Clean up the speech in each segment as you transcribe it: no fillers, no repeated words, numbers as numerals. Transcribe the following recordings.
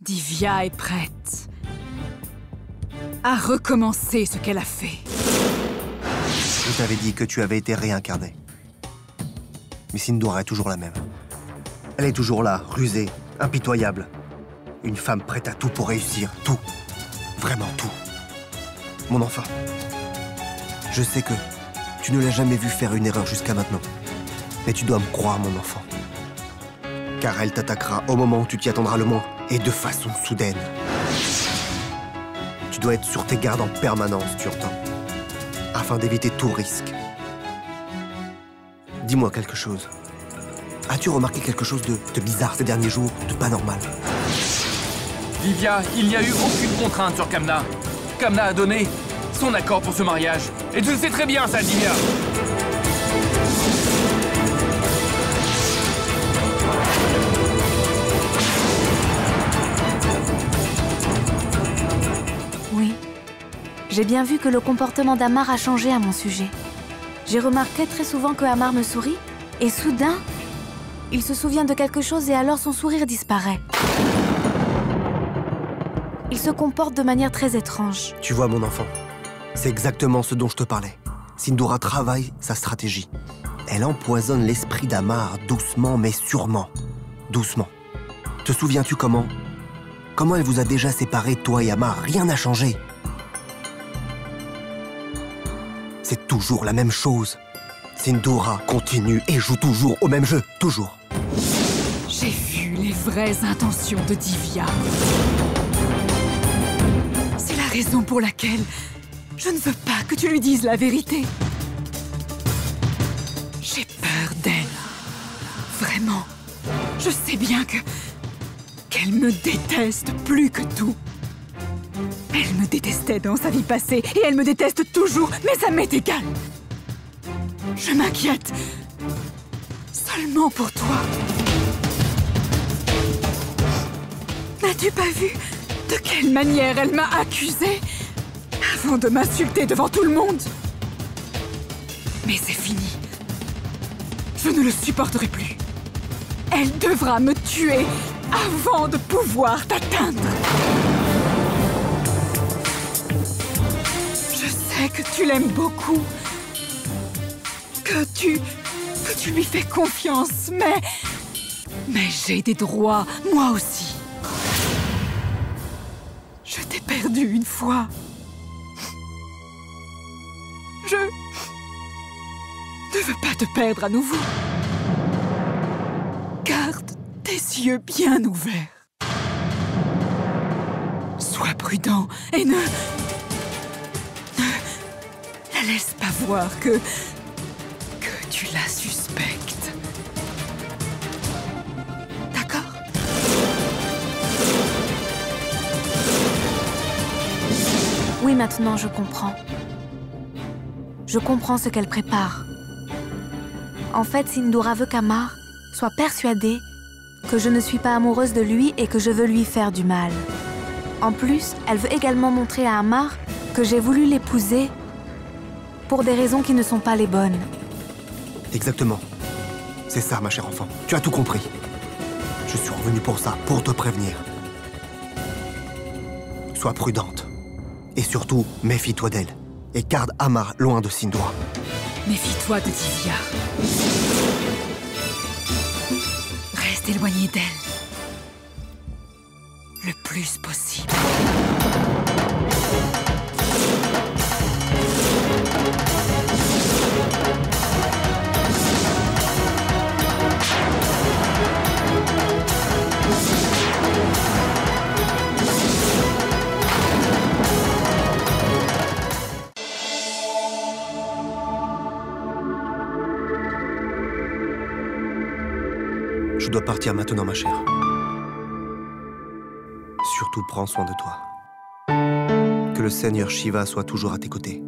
Divya est prête à recommencer ce qu'elle a fait. Je t'avais dit que tu avais été réincarné. Mais Sindoora est toujours la même. Elle est toujours là, rusée, impitoyable. Une femme prête à tout pour réussir, tout. Vraiment tout. Mon enfant, je sais que tu ne l'as jamais vue faire une erreur jusqu'à maintenant. Mais tu dois me croire, mon enfant. Car elle t'attaquera au moment où tu t'y attendras le moins, et de façon soudaine. Tu dois être sur tes gardes en permanence, tu entends, afin d'éviter tout risque. Dis-moi quelque chose. As-tu remarqué quelque chose de bizarre ces derniers jours, de pas normal? Divya, il n'y a eu aucune contrainte sur Kamna. Kamna a donné son accord pour ce mariage. Et tu le sais très bien, ça, Divya. Oui. J'ai bien vu que le comportement d'Amar a changé à mon sujet. J'ai remarqué très souvent que Amar me sourit, et soudain, il se souvient de quelque chose et alors son sourire disparaît. Il se comporte de manière très étrange. Tu vois, mon enfant, c'est exactement ce dont je te parlais. Sindoora travaille sa stratégie. Elle empoisonne l'esprit d'Amar doucement mais sûrement. Doucement. Te souviens-tu comment elle vous a déjà séparés, toi et Amar? Rien n'a changé. C'est toujours la même chose. Sindoora continue et joue toujours au même jeu, toujours. J'ai vu les vraies intentions de Divya. C'est la raison pour laquelle je ne veux pas que tu lui dises la vérité. J'ai peur d'elle. Vraiment. Je sais bien qu'elle me déteste plus que tout. Elle me détestait dans sa vie passée et elle me déteste toujours, mais ça m'est égal. Je m'inquiète seulement pour toi. N'as-tu pas vu de quelle manière elle m'a accusée avant de m'insulter devant tout le monde? Mais c'est fini. Je ne le supporterai plus. Elle devra me tuer avant de pouvoir t'atteindre. Je sais que tu l'aimes beaucoup. Que tu lui fais confiance, mais j'ai des droits, moi aussi. Je t'ai perdu une fois. Je ne veux pas te perdre à nouveau. Garde tes yeux bien ouverts. Sois prudent et ne la laisse pas voir que tu la suspectes. D'accord? Oui, maintenant je comprends. Je comprends ce qu'elle prépare. En fait, Sindoora veut qu'Amar soit persuadé que je ne suis pas amoureuse de lui et que je veux lui faire du mal. En plus, elle veut également montrer à Amar que j'ai voulu l'épouser pour des raisons qui ne sont pas les bonnes. Exactement. C'est ça, ma chère enfant. Tu as tout compris. Je suis revenu pour ça, pour te prévenir. Sois prudente. Et surtout, méfie-toi d'elle. Et garde Amar loin de Sindoora. Méfie-toi de Divya. Reste éloigné d'elle. Le plus possible. Je dois partir maintenant, ma chère. Surtout, prends soin de toi. Que le Seigneur Shiva soit toujours à tes côtés.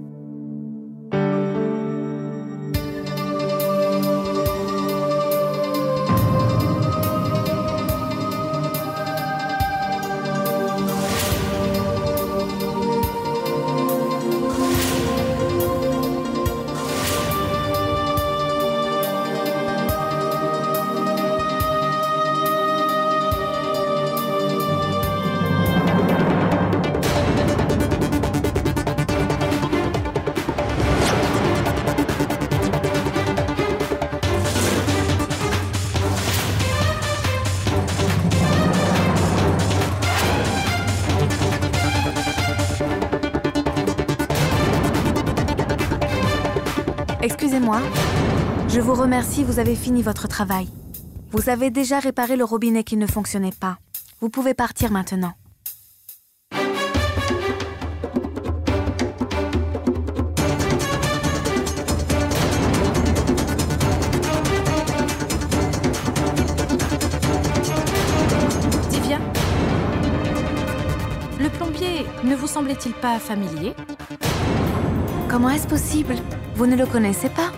Excusez-moi. Je vous remercie, vous avez fini votre travail. Vous avez déjà réparé le robinet qui ne fonctionnait pas. Vous pouvez partir maintenant. Divya, le plombier ne vous semblait-il pas familier? Comment est-ce possible? Vous ne le connaissez pas?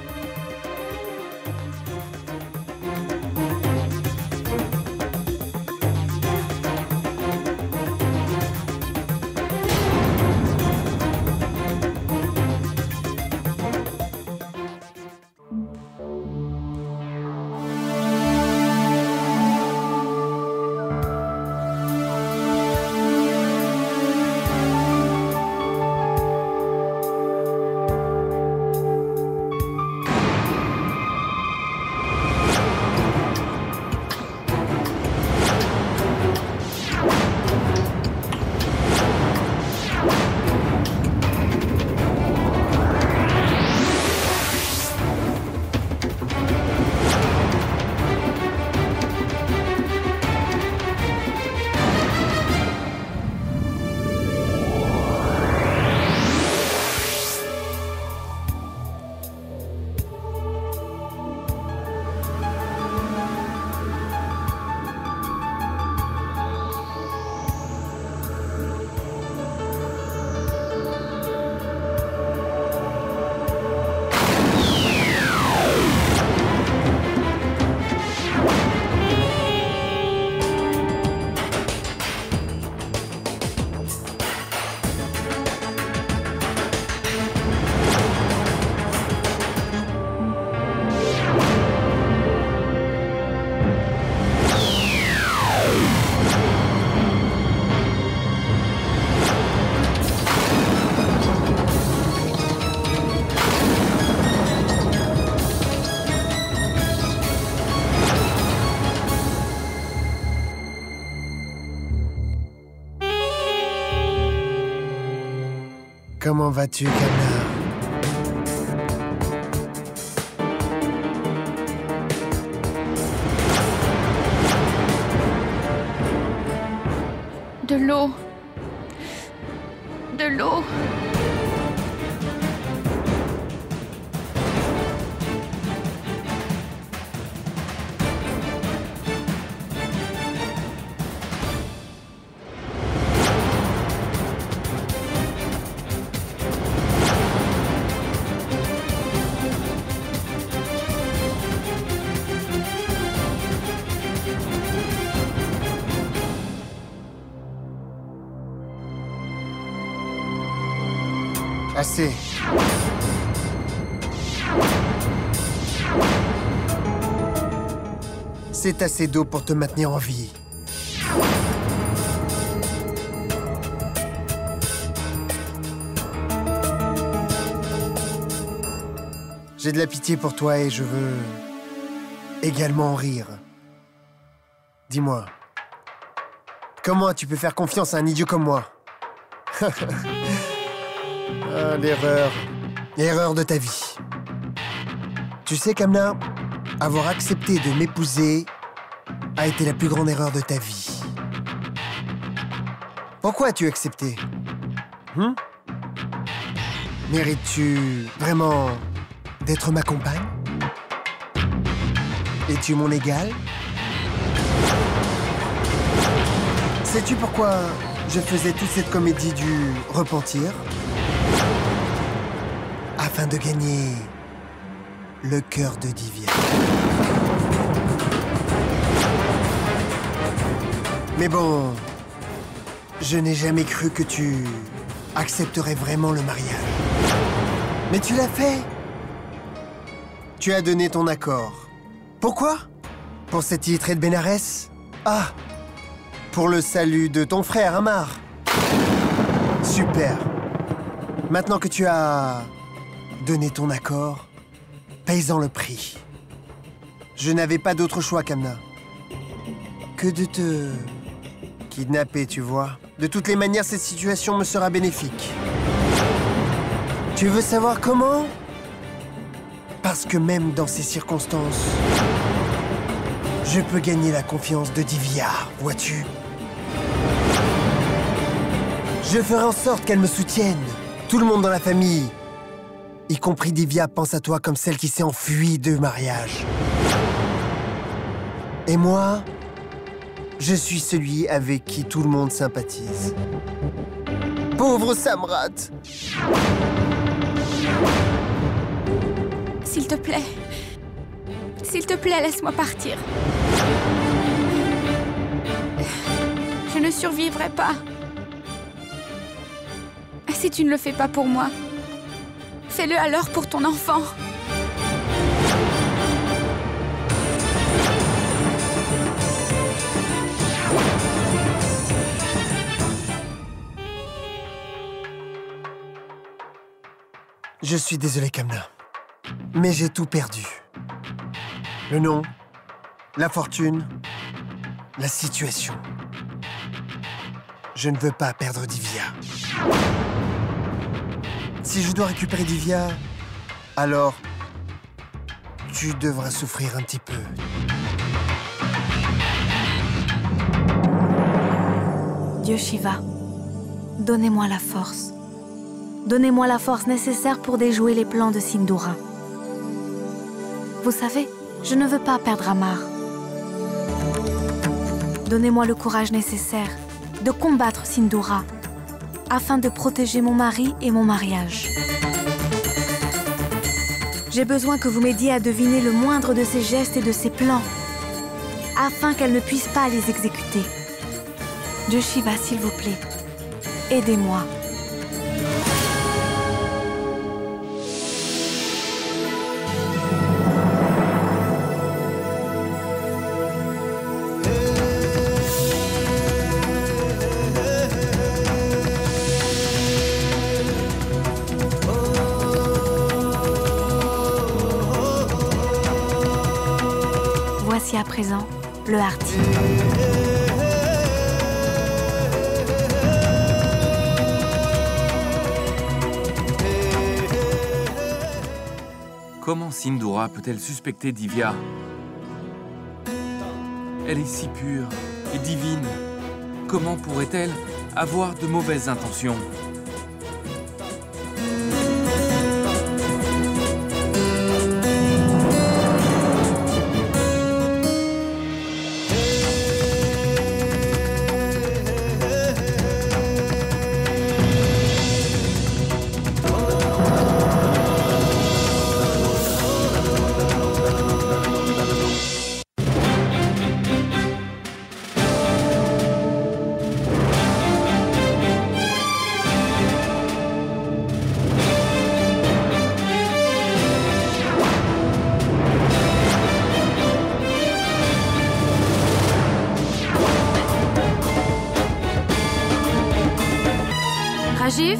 Comment vas-tu, Kamna? De l'eau. De l'eau. Assez. C'est assez d'eau pour te maintenir en vie. J'ai de la pitié pour toi et je veux également en rire. Dis-moi, comment tu peux faire confiance à un idiot comme moi? Ah, l'erreur de ta vie. Tu sais, Kamna, avoir accepté de m'épouser a été la plus grande erreur de ta vie. Pourquoi as-tu accepté? Mérites-tu vraiment d'être ma compagne? Es-tu mon égal? Sais-tu pourquoi je faisais toute cette comédie du repentir? Afin de gagner le cœur de Divya. Mais bon, je n'ai jamais cru que tu accepterais vraiment le mariage. Mais tu l'as fait. Tu as donné ton accord. Pourquoi? Pour cette illettrée de Bénarès? Ah, pour le salut de ton frère, Amar. Super. Maintenant que tu as donné ton accord, paye-en le prix. Je n'avais pas d'autre choix, Kamna, que de te kidnapper, tu vois. De toutes les manières, cette situation me sera bénéfique. Tu veux savoir comment? Par Parce que même dans ces circonstances, je peux gagner la confiance de Divya, vois-tu? Je ferai en sorte qu'elle me soutienne. Tout le monde dans la famille, y compris Divya, pense à toi comme celle qui s'est enfuie de mariage. Et moi, je suis celui avec qui tout le monde sympathise. Pauvre Samrat! S'il te plaît, laisse-moi partir. Je ne survivrai pas. Si tu ne le fais pas pour moi, fais-le alors pour ton enfant. Je suis désolé, Kamna. Mais j'ai tout perdu. Le nom, la fortune, la situation. Je ne veux pas perdre Divya. Si je dois récupérer Divya, alors tu devras souffrir un petit peu. Dieu Shiva, donnez-moi la force. Donnez-moi la force nécessaire pour déjouer les plans de Sindhura. Vous savez, je ne veux pas perdre Amar. Donnez-moi le courage nécessaire de combattre Sindhura afin de protéger mon mari et mon mariage. J'ai besoin que vous m'aidiez à deviner le moindre de ses gestes et de ses plans afin qu'elle ne puisse pas les exécuter. Dieu Shiva, s'il vous plaît, aidez-moi. Voici à présent le Arti. Comment Sindhura peut-elle suspecter Divya? Elle est si pure et divine. Comment pourrait-elle avoir de mauvaises intentions? Rajiv?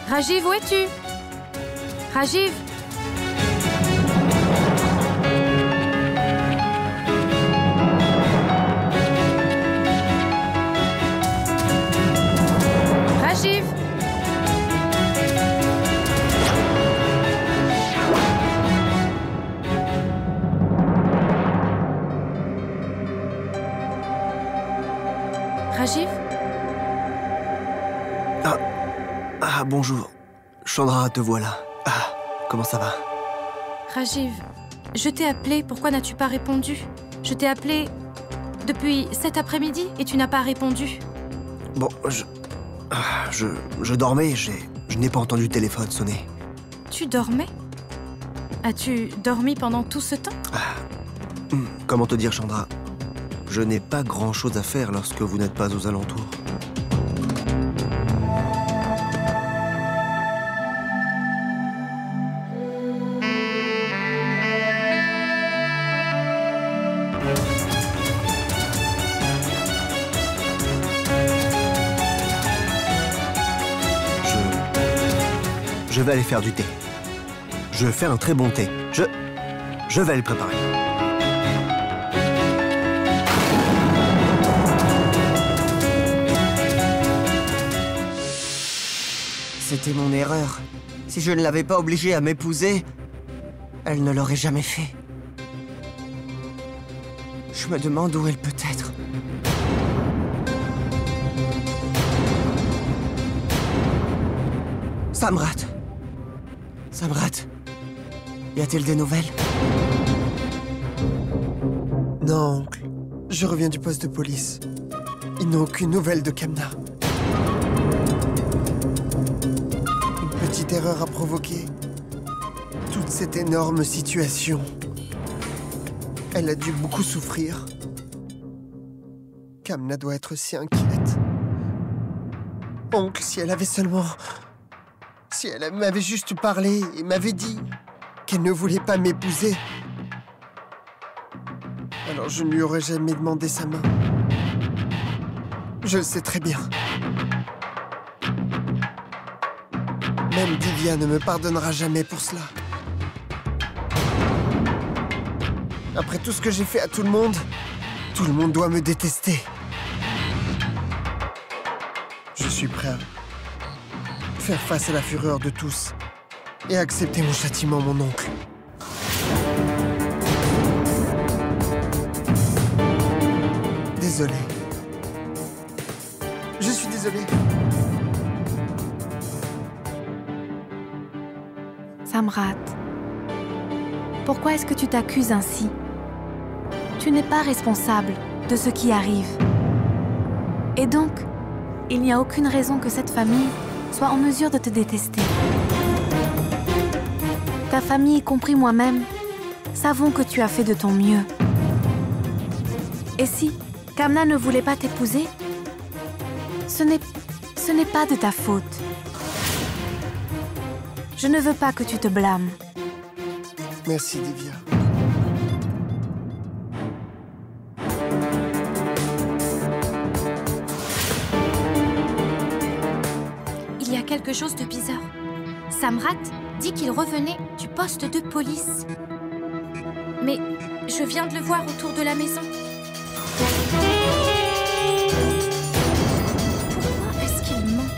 Rajiv, où es-tu? Rajiv? Rajiv? Rajiv? Ah, bonjour. Chandra, te voilà. Ah, comment ça va? Rajiv, je t'ai appelé, pourquoi n'as-tu pas répondu? Je t'ai appelé depuis cet après-midi et tu n'as pas répondu. Bon, je dormais, je n'ai pas entendu le téléphone sonner. Tu dormais? As-tu dormi pendant tout ce temps? Comment te dire, Chandra? Je n'ai pas grand-chose à faire lorsque vous n'êtes pas aux alentours. Je vais aller faire du thé. Je fais un très bon thé. Je vais le préparer. C'était mon erreur. Si je ne l'avais pas obligée à m'épouser, elle ne l'aurait jamais fait. Je me demande où elle peut être. Samrat. Samrat. Y a-t-il des nouvelles? Non, oncle. Je reviens du poste de police. Ils n'ont aucune nouvelle de Kamna. Une petite erreur a provoqué toute cette énorme situation. Elle a dû beaucoup souffrir. Kamna doit être si inquiète. Oncle, si elle avait seulement... Si elle m'avait juste parlé et m'avait dit qu'elle ne voulait pas m'épouser, alors je ne lui aurais jamais demandé sa main. Je le sais très bien. Même Divya ne me pardonnera jamais pour cela. Après tout ce que j'ai fait à tout le monde doit me détester. Je suis prêt à faire face à la fureur de tous et accepter mon châtiment, mon oncle. Désolé. Je suis désolé. Samrat, pourquoi est-ce que tu t'accuses ainsi? Tu n'es pas responsable de ce qui arrive. Et donc, il n'y a aucune raison que cette famille soit en mesure de te détester. Ta famille, y compris moi-même, savons que tu as fait de ton mieux. Et si Kamna ne voulait pas t'épouser, ce n'est pas de ta faute. Je ne veux pas que tu te blâmes. Merci, Divya. Il y a quelque chose de bizarre. Samrat dit qu'il revenait du poste de police. Mais je viens de le voir autour de la maison. Pourquoi est-ce qu'il ment?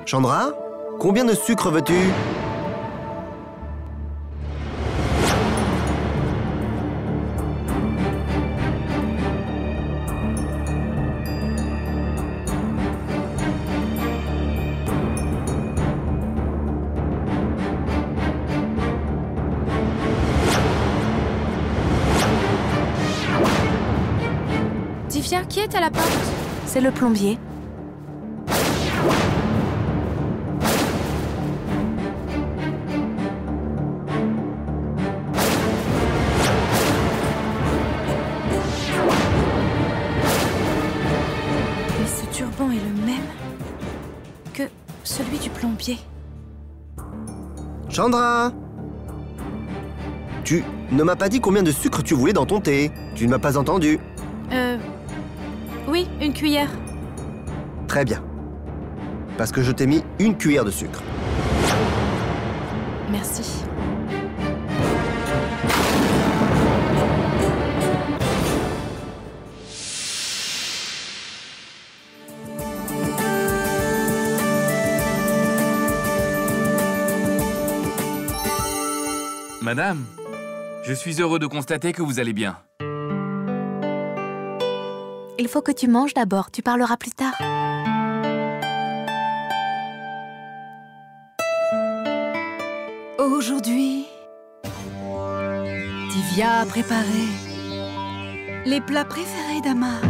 Chandra, combien de sucre veux-tu? Divya, qui est à la porte? C'est le plombier. Mais ce turban est le même que celui du plombier. Chandra! Tu ne m'as pas dit combien de sucre tu voulais dans ton thé. Tu ne m'as pas entendu. Oui, une cuillère. Très bien. Parce que je t'ai mis une cuillère de sucre. Merci. Madame, je suis heureux de constater que vous allez bien. Il faut que tu manges d'abord, tu parleras plus tard. Aujourd'hui, Divya a préparé les plats préférés d'Amar.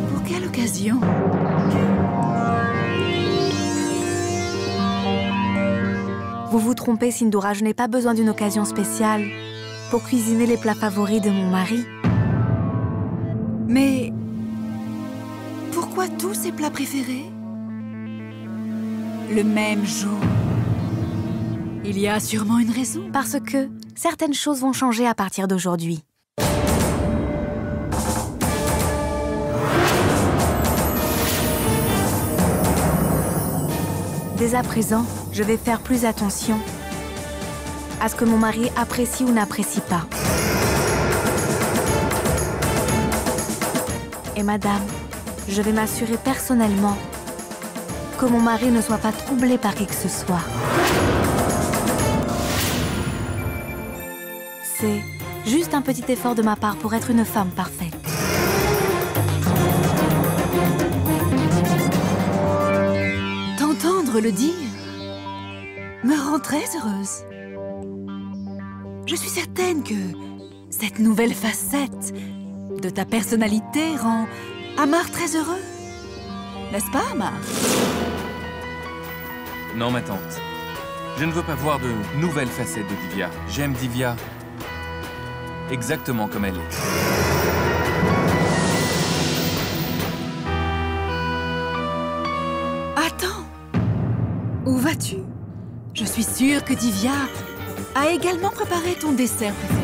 Pour quelle occasion? Vous vous trompez, Sindoora, je n'ai pas besoin d'une occasion spéciale pour cuisiner les plats favoris de mon mari. Mais pourquoi tous ces plats préférés? Le même jour. Il y a sûrement une raison. Parce que certaines choses vont changer à partir d'aujourd'hui. Dès à présent, je vais faire plus attention à ce que mon mari apprécie ou n'apprécie pas. Et madame, je vais m'assurer personnellement que mon mari ne soit pas troublé par qui que ce soit. C'est juste un petit effort de ma part pour être une femme parfaite. T'entendre le dire me rend très heureuse. Je suis certaine que cette nouvelle facette de ta personnalité rend Amar très heureux. N'est-ce pas, Amar? Non, ma tante. Je ne veux pas voir de nouvelles facettes de Divya. J'aime Divya exactement comme elle est. Attends. Où vas-tu? Je suis sûre que Divya a également préparé ton dessert préféré.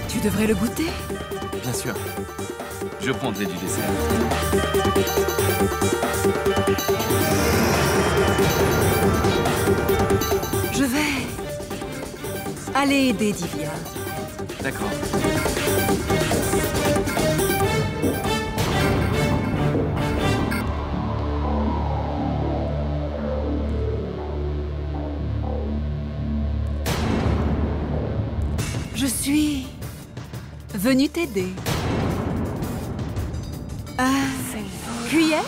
Tu devrais le goûter. Bien sûr. Je prendrai du dessert. Je vais aller aider Divya. D'accord. Je suis venue t'aider. Cuillère?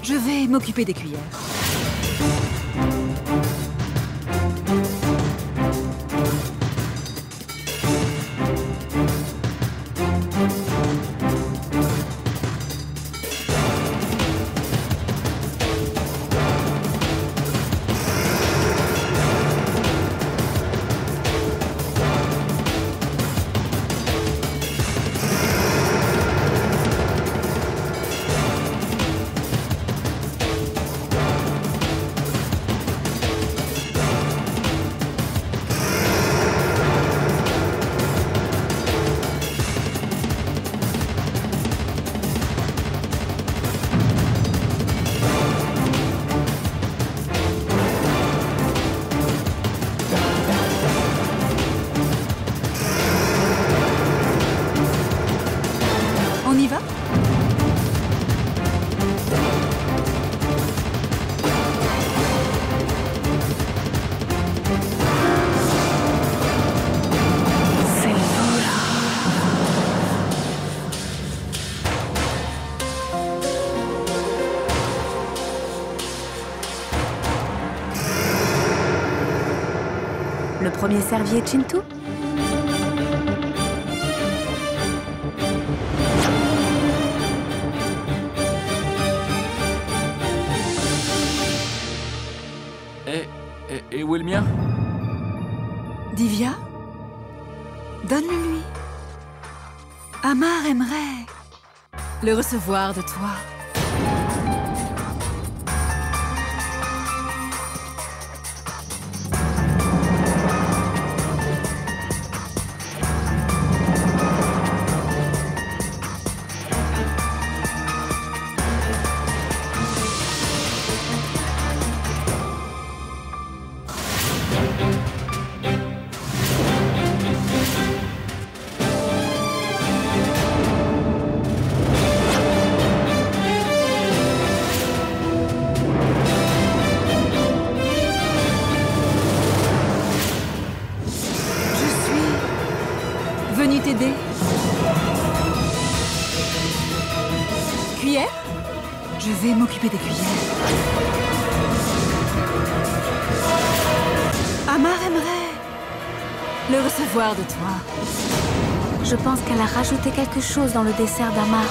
Je vais m'occuper des cuillères. On y va? Le premier servier Chintu? Et où est le mien? Divya? Donne-le-lui. Amar aimerait le recevoir de toi. Venu t'aider. Cuillère? Je vais m'occuper des cuillères. Amar aimerait le recevoir de toi. Je pense qu'elle a rajouté quelque chose dans le dessert d'Amar.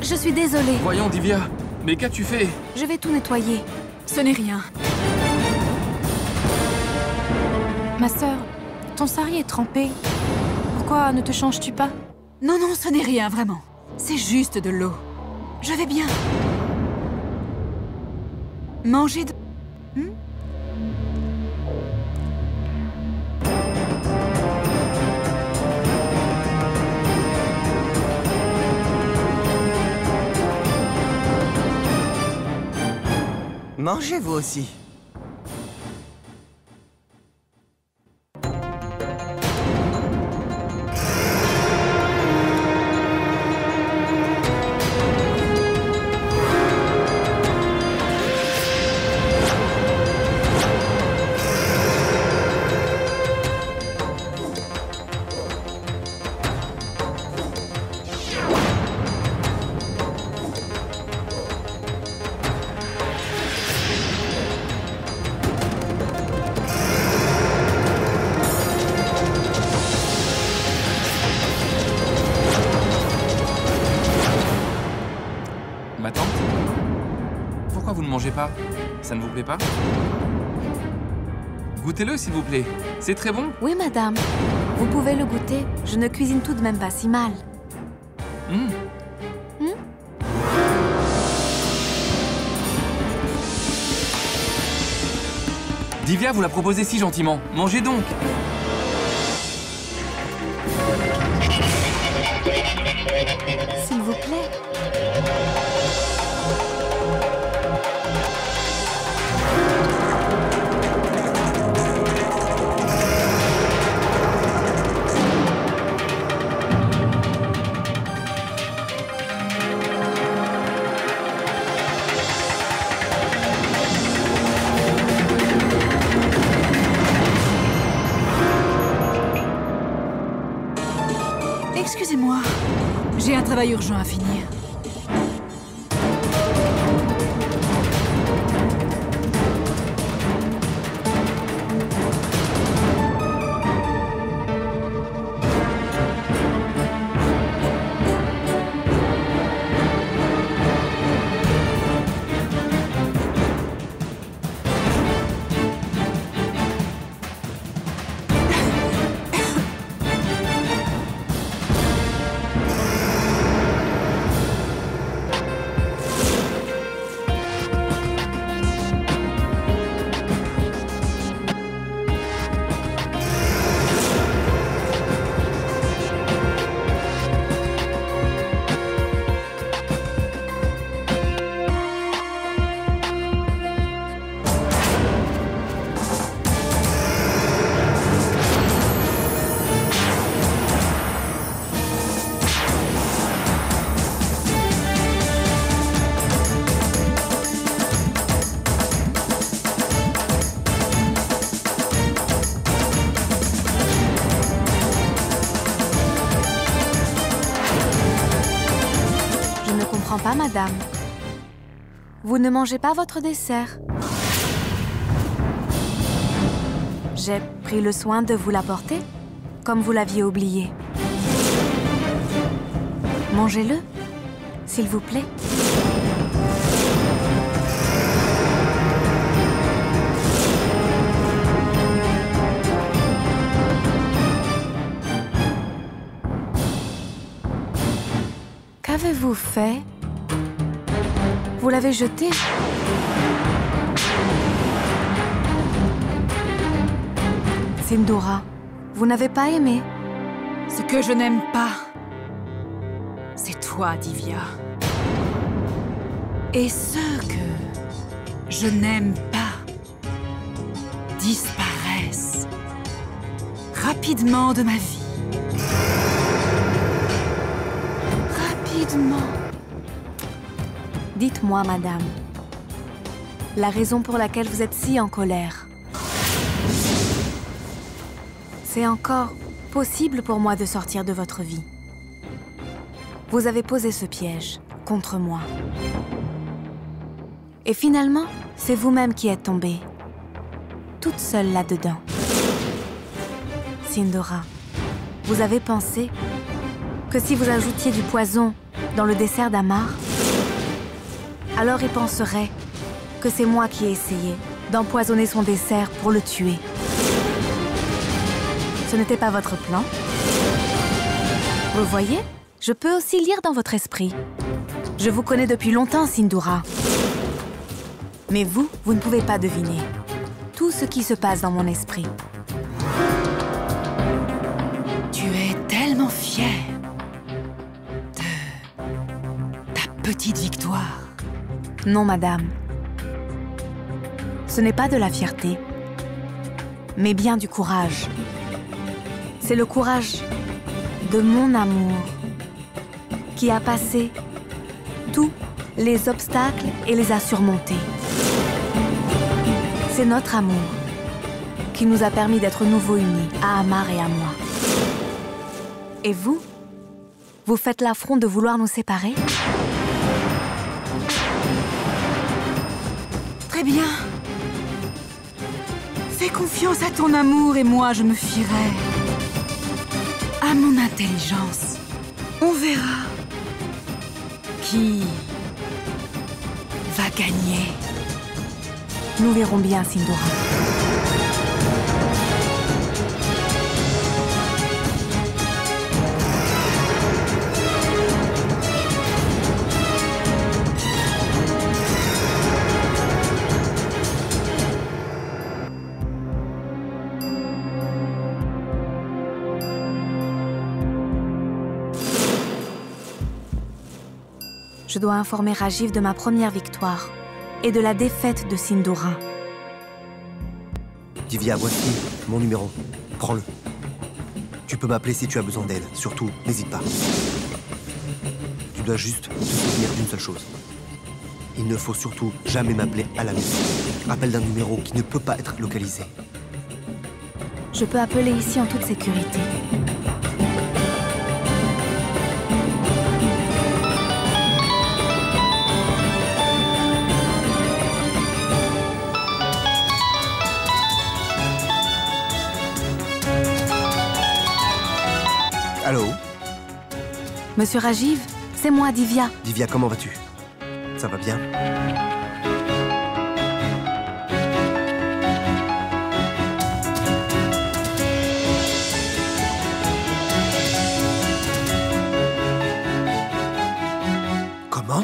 Je suis désolée. Voyons, Divya. Mais qu'as-tu fait? Je vais tout nettoyer. Ce n'est rien. Ma sœur, ton sari est trempé. Pourquoi ne te changes-tu pas? Non, non, ce n'est rien, vraiment. C'est juste de l'eau. Je vais bien. Manger de... Mangez vous aussi. Ma tante? Pourquoi vous ne mangez pas? Ça ne vous plaît pas? Goûtez-le, s'il vous plaît. C'est très bon. Oui, madame. Vous pouvez le goûter. Je ne cuisine tout de même pas si mal. Divya vous l'a proposé si gentiment. Mangez donc. S'il vous plaît. Excusez-moi, j'ai un travail urgent à finir. Pas, madame. Vous ne mangez pas votre dessert. J'ai pris le soin de vous l'apporter, comme vous l'aviez oublié. Mangez-le, s'il vous plaît. Qu'avez-vous fait ? Vous l'avez jeté? Sindhura, vous n'avez pas aimé? Ce que je n'aime pas, c'est toi, Divya. Et ceux que je n'aime pas disparaissent rapidement de ma vie. Rapidement. Dites-moi, madame, la raison pour laquelle vous êtes si en colère. C'est encore possible pour moi de sortir de votre vie. Vous avez posé ce piège contre moi. Et finalement, c'est vous-même qui êtes tombée, toute seule là-dedans. Sindhura, vous avez pensé que si vous ajoutiez du poison dans le dessert d'Amar, alors il penserait que c'est moi qui ai essayé d'empoisonner son dessert pour le tuer. Ce n'était pas votre plan. Vous voyez, je peux aussi lire dans votre esprit. Je vous connais depuis longtemps, Sindhura. Mais vous, vous ne pouvez pas deviner tout ce qui se passe dans mon esprit. Tu es tellement fière de ta petite victoire. Non, madame. Ce n'est pas de la fierté, mais bien du courage. C'est le courage de mon amour qui a passé tous les obstacles et les a surmontés. C'est notre amour qui nous a permis d'être nouveau unis, à Amar et à moi. Et vous? Vous faites l'affront de vouloir nous séparer? Très bien. Fais confiance à ton amour et moi, je me fierai à mon intelligence. On verra qui va gagner. Nous verrons bien, Sindoora. Je dois informer Rajiv de ma première victoire et de la défaite de Sindoora. Divya, voici mon numéro. Prends-le. Tu peux m'appeler si tu as besoin d'aide. Surtout, n'hésite pas. Tu dois juste te souvenir d'une seule chose. Il ne faut surtout jamais m'appeler à la maison. Appelle d'un numéro qui ne peut pas être localisé. Je peux appeler ici en toute sécurité. Allô? Monsieur Rajiv, c'est moi, Divya. Divya, comment vas-tu? Ça va bien? Comment?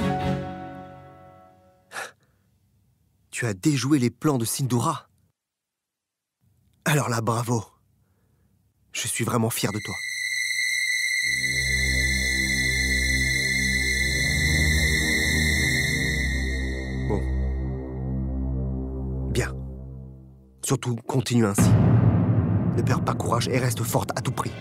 Tu as déjoué les plans de Sindoora? Alors là, bravo. Je suis vraiment fier de toi. Bon. Bien. Surtout, continue ainsi. Ne perds pas courage et reste forte à tout prix.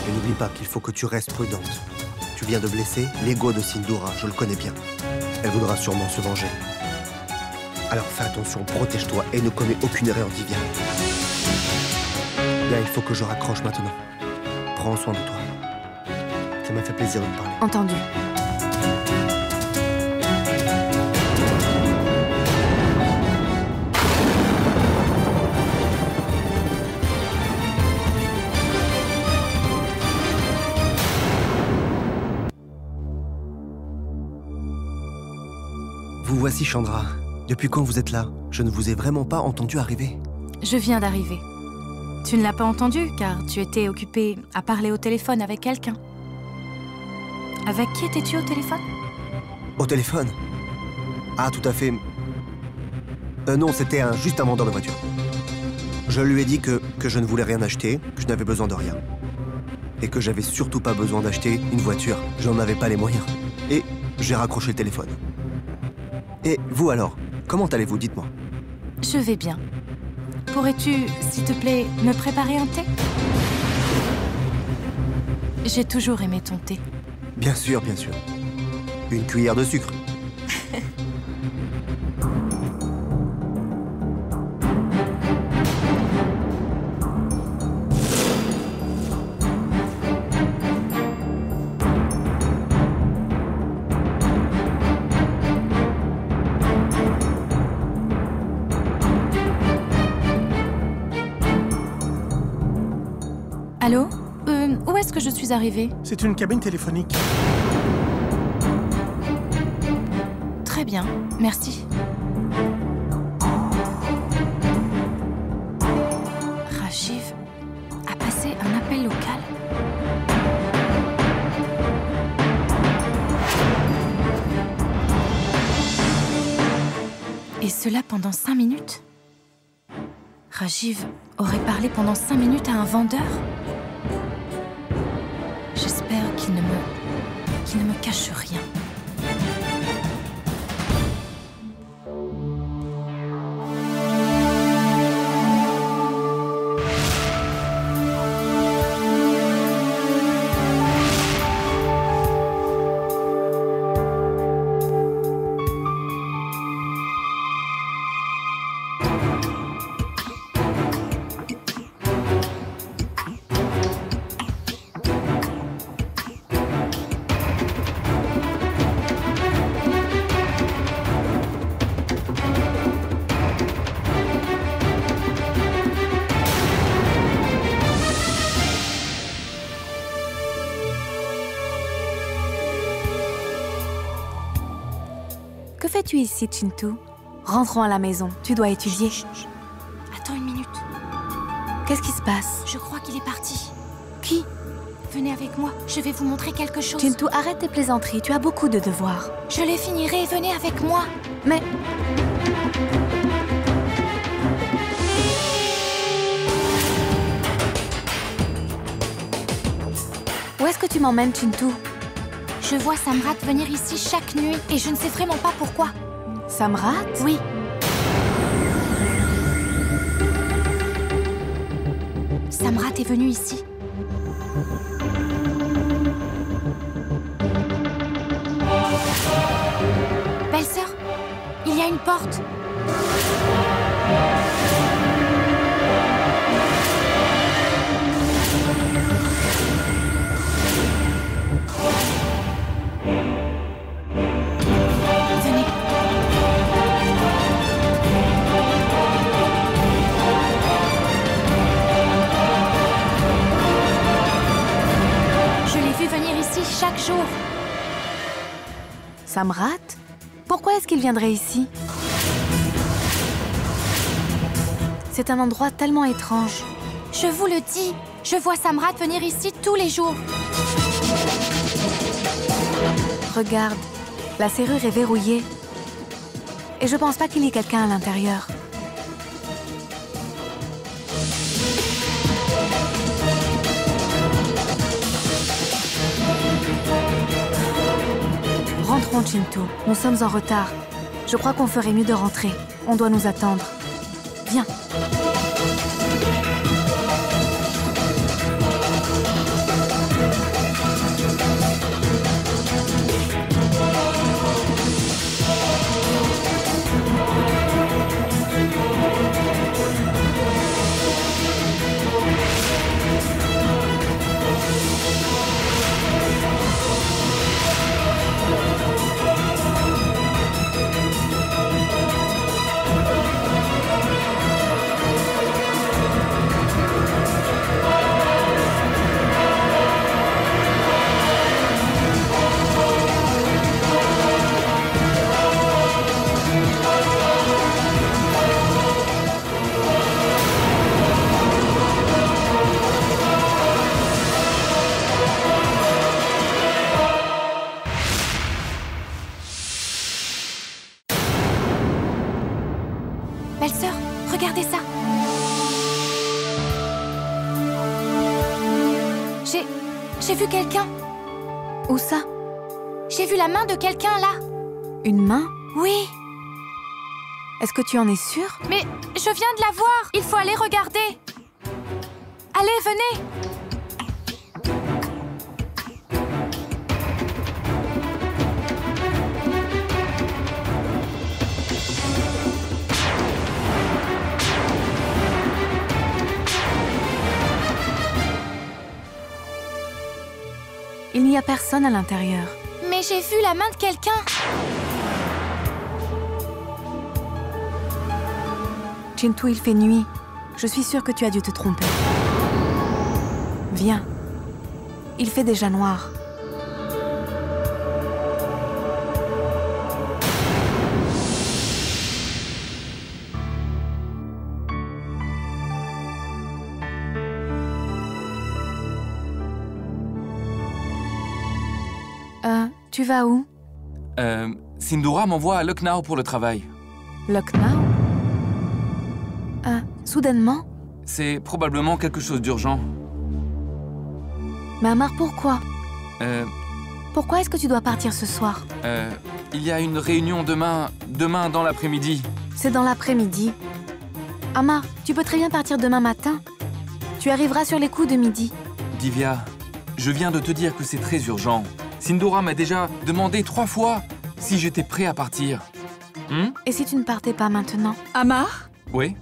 Et n'oublie pas qu'il faut que tu restes prudente. Tu viens de blesser l'ego de Sindoora, je le connais bien. Elle voudra sûrement se venger. Alors fais attention, protège-toi et ne commets aucune erreur, Divya. Bien, il faut que je raccroche maintenant. Prends soin de toi. Ça m'a fait plaisir de te parler. Entendu. Vous voici, Chandra. Depuis quand vous êtes là? Je ne vous ai vraiment pas entendu arriver. Je viens d'arriver. Tu ne l'as pas entendu, car tu étais occupée à parler au téléphone avec quelqu'un. Avec qui étais-tu au téléphone? Au téléphone? Ah, tout à fait. Non, c'était juste un vendeur de voiture. Je lui ai dit que je ne voulais rien acheter, que je n'avais besoin de rien. Et que j'avais surtout pas besoin d'acheter une voiture. J'en avais pas les moyens. Et j'ai raccroché le téléphone. Et vous alors? Comment allez-vous? Dites-moi. Je vais bien. Pourrais-tu, s'il te plaît, me préparer un thé? J'ai toujours aimé ton thé. Bien sûr, bien sûr. Une cuillère de sucre. Allô? Où est-ce que je suis arrivée? C'est une cabine téléphonique. Très bien, merci. Rajiv a passé un appel local. Et cela pendant 5 minutes? Rajiv aurait parlé pendant 5 minutes à un vendeur? J'espère qu'il ne me cache rien. Que fais-tu ici, Chintu? Rentrons à la maison, tu dois étudier. Chut, chut. Attends une minute. Qu'est-ce qui se passe? Je crois qu'il est parti. Qui? Venez avec moi, je vais vous montrer quelque chose. Chintu, arrête tes plaisanteries, tu as beaucoup de devoirs. Je les finirai, venez avec moi. Mais... Où est-ce que tu m'emmènes, Chintu? Je vois Samrat venir ici chaque nuit et je ne sais vraiment pas pourquoi. Samrat? Oui. Samrat est venu ici. Belle-sœur, il y a une porte. Venez. Je l'ai vu venir ici chaque jour. Samrat? Pourquoi est-ce qu'il viendrait ici? C'est un endroit tellement étrange. Je vous le dis, je vois Samrat venir ici tous les jours. Regarde, la serrure est verrouillée. Et je pense pas qu'il y ait quelqu'un à l'intérieur. Rentrons, Chintu. Nous sommes en retard. Je crois qu'on ferait mieux de rentrer. On doit nous attendre. Viens. Belle-sœur, regardez ça. J'ai vu quelqu'un. Où ça? J'ai vu la main de quelqu'un là. Une main? Oui. Est-ce que tu en es sûre? Mais je viens de la voir. Il faut aller regarder. Allez, venez. Il n'y a personne à l'intérieur. Mais j'ai vu la main de quelqu'un. Chintu, il fait nuit. Je suis sûre que tu as dû te tromper. Viens. Il fait déjà noir. Tu vas où? Sindoora m'envoie à Lucknow pour le travail. Lucknow? Soudainement? C'est probablement quelque chose d'urgent. Mais Amar, pourquoi? Euh, Pourquoi est-ce que tu dois partir ce soir? Il y a une réunion demain dans l'après-midi. C'est dans l'après-midi. Amar, tu peux très bien partir demain matin. Tu arriveras sur les coups de midi. Divya, je viens de te dire que c'est très urgent. Sindoora m'a déjà demandé 3 fois si j'étais prêt à partir. Et si tu ne partais pas maintenant? Amar, Oui?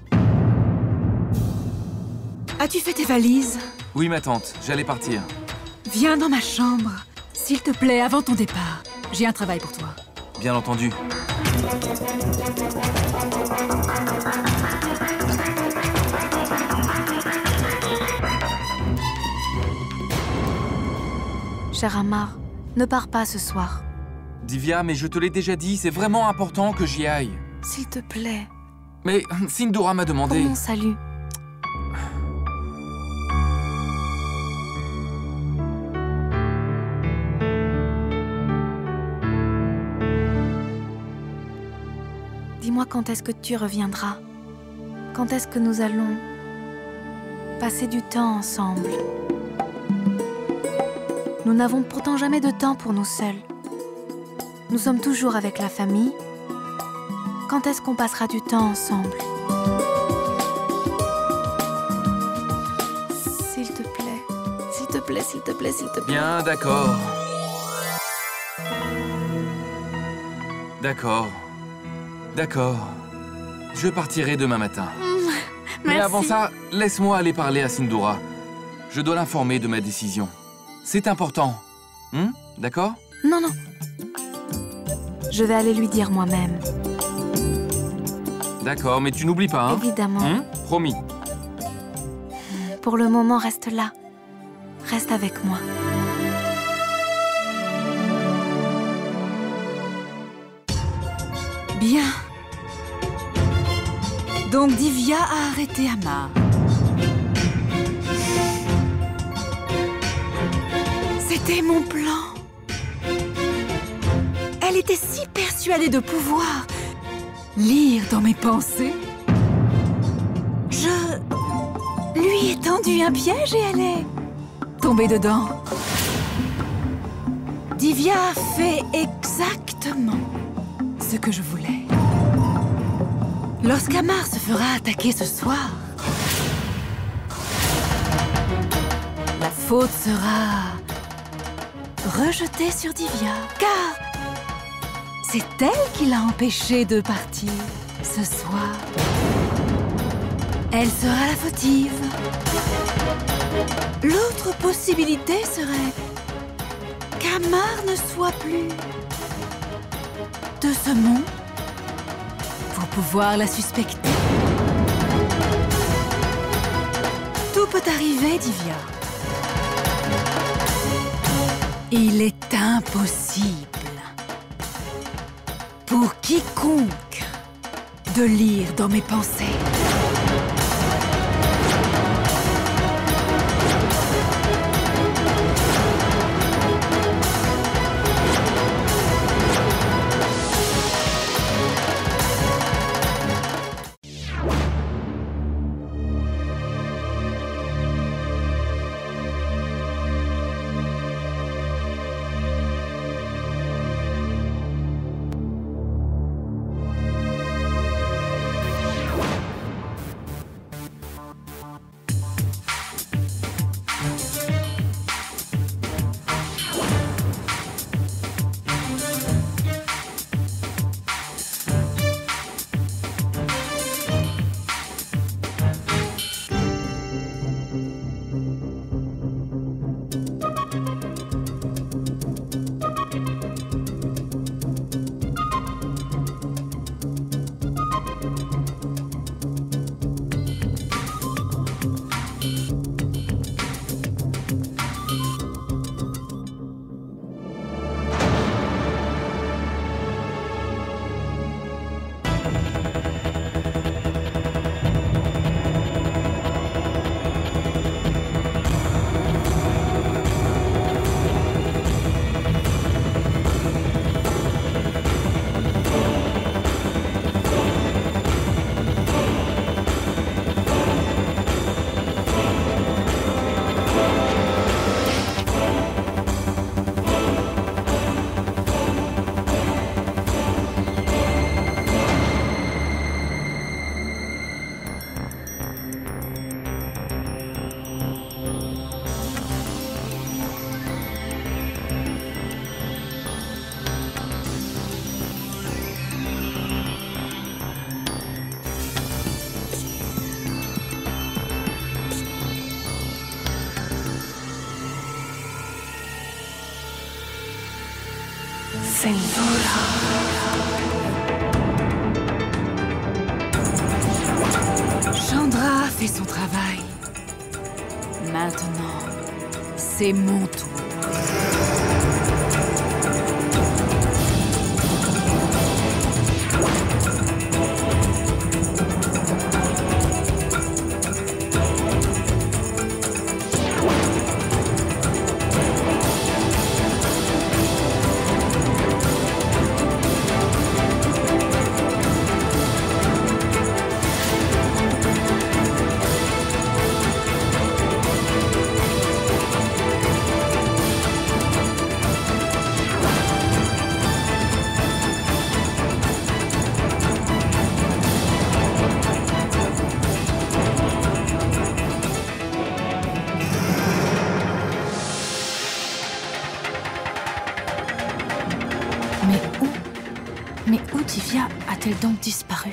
as-tu fait tes valises? Oui, ma tante, j'allais partir. Viens dans ma chambre, s'il te plaît, avant ton départ. J'ai un travail pour toi. Bien entendu. Cher Amar, ne pars pas ce soir. Divya, mais je te l'ai déjà dit, c'est vraiment important que j'y aille. S'il te plaît, Mais Sindoora m'a pour demandé... mon salut. Dis-moi quand est-ce que tu reviendras? Quand est-ce que nous allons passer du temps ensemble? Nous n'avons pourtant jamais de temps pour nous seuls. Nous sommes toujours avec la famille. Quand est-ce qu'on passera du temps ensemble? S'il te plaît, s'il te plaît, s'il te plaît, s'il te plaît. Bien, d'accord. D'accord. D'accord. Je partirai demain matin. Mais Merci. avant ça, laisse-moi aller parler à Sindoora. Je dois l'informer de ma décision. C'est important. D'accord? Non, non. Je vais aller lui dire moi-même. D'accord, mais tu n'oublies pas, hein? Évidemment. Promis. Pour le moment, reste là. Reste avec moi. Bien. Donc Divya a arrêté Amar. C'était mon plan. Elle était si persuadée de pouvoir lire dans mes pensées. Je lui ai tendu un piège et elle est tombée dedans. Divya a fait exactement ce que je voulais. Lorsqu'Amar se fera attaquer ce soir, la faute sera rejetée sur Divya, car c'est elle qui l'a empêché de partir ce soir. Elle sera la fautive. L'autre possibilité serait qu'Amar ne soit plus de ce monde pour pouvoir la suspecter. Tout peut arriver, Divya. Il est impossible pour quiconque de lire dans mes pensées. Chandra fait son travail. Maintenant, c'est mon tour. Mais où Divya a-t-elle donc disparu?